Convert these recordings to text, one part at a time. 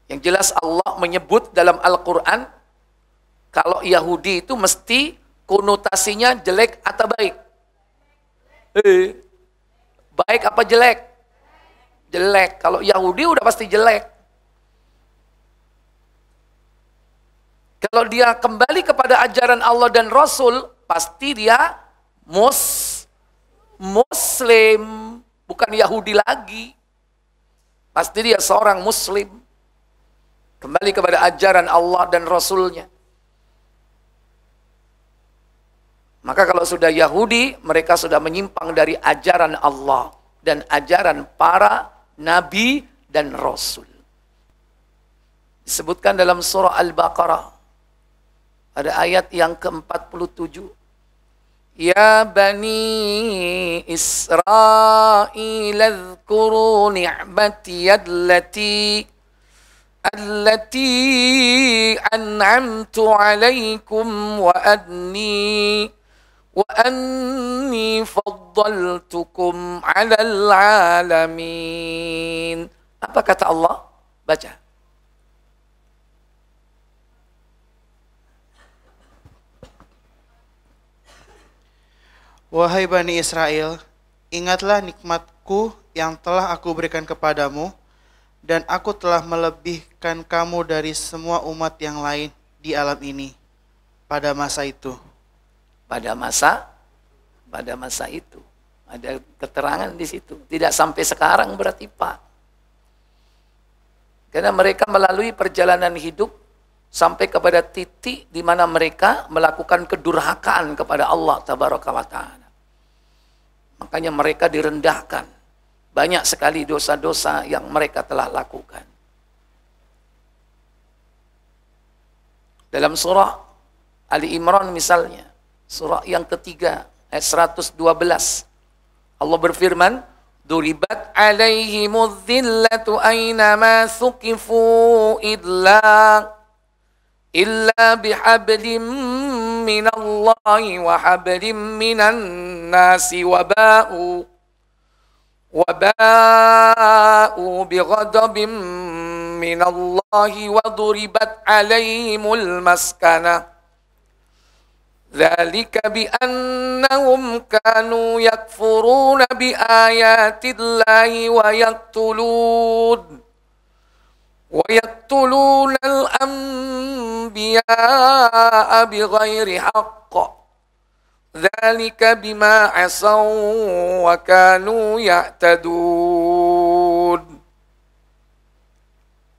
Yang jelas Allah menyebut dalam Al-Quran, kalau Yahudi itu mesti konotasinya jelek atau baik? Baik apa jelek? Jelek. Kalau Yahudi udah pasti jelek. Kalau dia kembali kepada ajaran Allah dan Rasul, pasti dia Muslim, bukan Yahudi lagi. Pasti dia seorang Muslim. Kembali kepada ajaran Allah dan Rasulnya. Maka kalau sudah Yahudi, mereka sudah menyimpang dari ajaran Allah dan ajaran para nabi dan rasul. Disebutkan dalam surah Al-Baqarah, ada ayat yang ke-47. Ya Bani Israel, adhkuru ni'mati allati an'amtu alaikum wa anni faddaltukum 'alal 'alamin. Apa kata Allah? Baca. Wahai Bani Israel, ingatlah nikmatku yang telah aku berikan kepadamu, dan aku telah melebihkan kamu dari semua umat yang lain di alam ini pada masa itu. Pada masa itu ada keterangan di situ. Tidak sampai sekarang berarti Pak. Karena mereka melalui perjalanan hidup sampai kepada titik di mana mereka melakukan kedurhakaan kepada Allah Tabaraka wa Ta'ala. Makanya mereka direndahkan. Banyak sekali dosa-dosa yang mereka telah lakukan. Dalam surah Ali Imran misalnya, surah yang ketiga, ayat 112. Allah berfirman, Duribat alaihimudz zillatu aynama thuqifu illa bihablim minallahi wa hablim minan nasi waba'u bighadabin minallahi wa duribat alaihimul maskanah. ذلك بأنهم كانوا يكفرون بآيات الله ويقتلون الأنبياء بغير حق ذلك بما عصوا وكانوا يعتدون.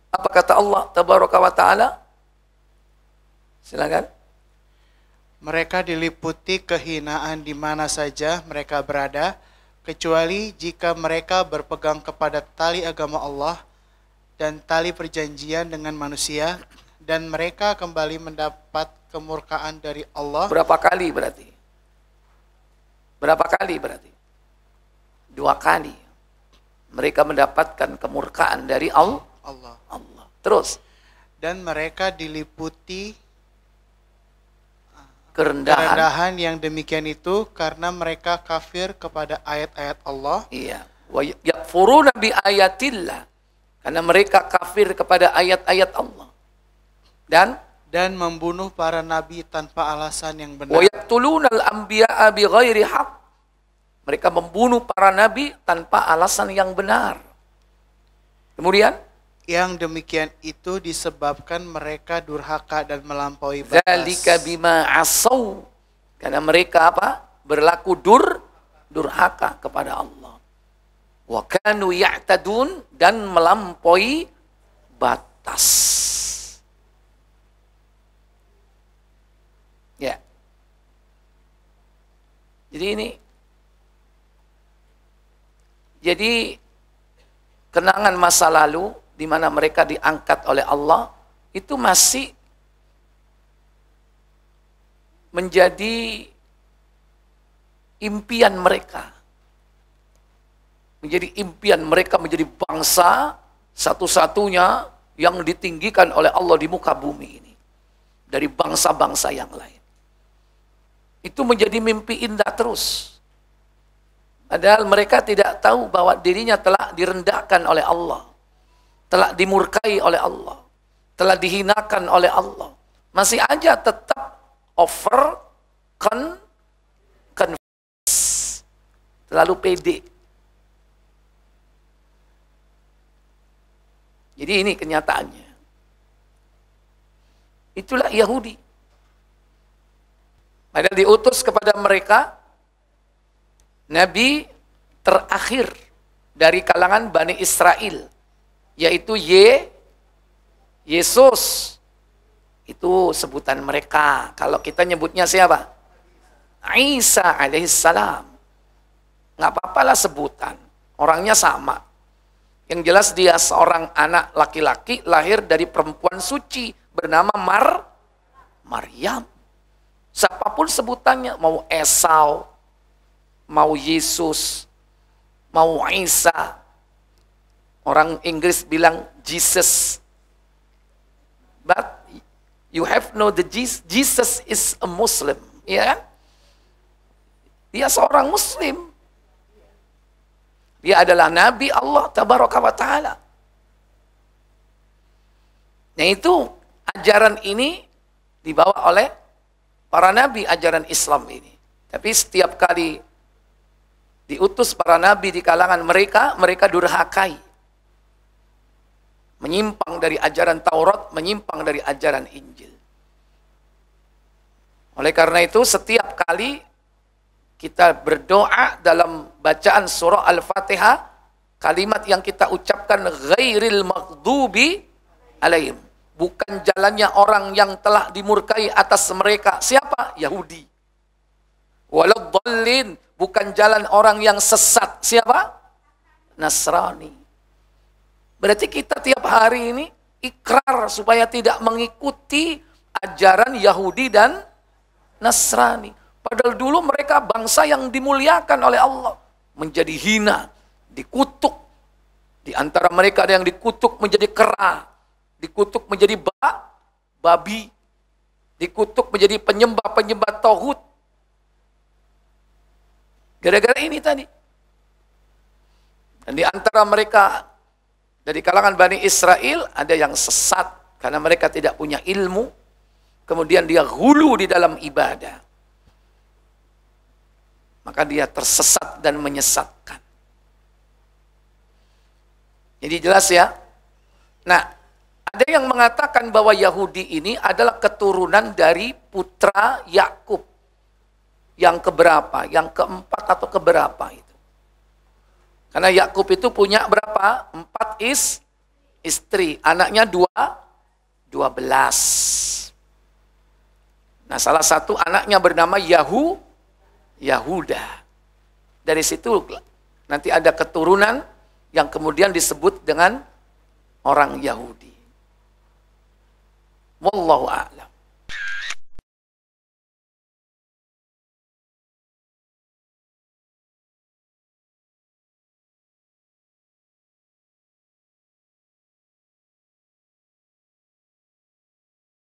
Apa kata Allah Tabaraka wa Ta'ala? Silakan. Mereka diliputi kehinaan di mana saja mereka berada, kecuali jika mereka berpegang kepada tali agama Allah dan tali perjanjian dengan manusia, dan mereka kembali mendapat kemurkaan dari Allah. Berapa kali berarti? Berapa kali berarti? 2 kali. Mereka mendapatkan kemurkaan dari Allah. Terus. Dan mereka diliputi kerendahan yang demikian itu karena mereka kafir kepada ayat-ayat Allah. Iya. Wa yakfuruna bi ayatillah. Karena mereka kafir kepada ayat-ayat Allah. Dan membunuh para nabi tanpa alasan yang benar. Wa yaqtulunal anbiya'a bighairi haqq. Mereka membunuh para nabi tanpa alasan yang benar. Kemudian yang demikian itu disebabkan mereka durhaka dan melampaui batas. Dzalika bima asau. Karena mereka apa? Berlaku durhaka kepada Allah. Wa kanu ya'tadun, dan melampaui batas. Ya. Jadi kenangan masa lalu di mana mereka diangkat oleh Allah, itu masih menjadi impian mereka. Menjadi impian mereka menjadi bangsa satu-satunya yang ditinggikan oleh Allah di muka bumi ini. Dari bangsa-bangsa yang lain. Itu menjadi mimpi indah terus. Padahal mereka tidak tahu bahwa dirinya telah direndahkan oleh Allah. telah dimurkai oleh Allah, telah dihinakan oleh Allah, masih aja tetap over confidence, terlalu pede. Jadi ini kenyataannya. Itulah Yahudi. Padahal diutus kepada mereka Nabi terakhir dari kalangan Bani Israel, yaitu Yesus. Itu sebutan mereka. Kalau kita nyebutnya siapa? Isa alaihissalam. Nggak apa-apalah sebutan. Orangnya sama. Yang jelas dia seorang anak laki-laki lahir dari perempuan suci bernama Maryam. Siapapun sebutannya, mau Esau, mau Yesus, mau Isa. Orang Inggris bilang Jesus. But you have know the Jesus is a Muslim, ya kan? Dia seorang Muslim. Dia adalah Nabi Allah Tabaraka wa Ta'ala. Nah itu ajaran ini dibawa oleh para nabi, ajaran Islam ini. Tapi setiap kali diutus para nabi di kalangan mereka, mereka durhakai. Menyimpang dari ajaran Taurat, menyimpang dari ajaran Injil. Oleh karena itu setiap kali kita berdoa dalam bacaan surah Al-Fatihah, kalimat yang kita ucapkan ghairil maghdubi alaihim, bukan jalannya orang yang telah dimurkai atas mereka. Siapa? Yahudi. Waladdallin, bukan jalan orang yang sesat. Siapa? Nasrani. Berarti kita tiap hari ini ikrar supaya tidak mengikuti ajaran Yahudi dan Nasrani. Padahal dulu mereka bangsa yang dimuliakan oleh Allah, menjadi hina, dikutuk. Di antara mereka ada yang dikutuk menjadi kera, dikutuk menjadi babi, dikutuk menjadi penyembah-penyembah tauhid. Gara-gara ini tadi. Dan di antara mereka, dari kalangan Bani Israel, ada yang sesat karena mereka tidak punya ilmu. Kemudian dia hulu di dalam ibadah. Maka dia tersesat dan menyesatkan. Jadi jelas ya. Nah, ada yang mengatakan bahwa Yahudi ini adalah keturunan dari putra Yakub. Yang keberapa? Yang keempat atau keberapa itu? Karena Yakub itu punya berapa? 4 istri. Anaknya 12. Nah, salah satu anaknya bernama Yahuda. Dari situ nanti ada keturunan yang kemudian disebut dengan orang Yahudi. Wallahu a'lam.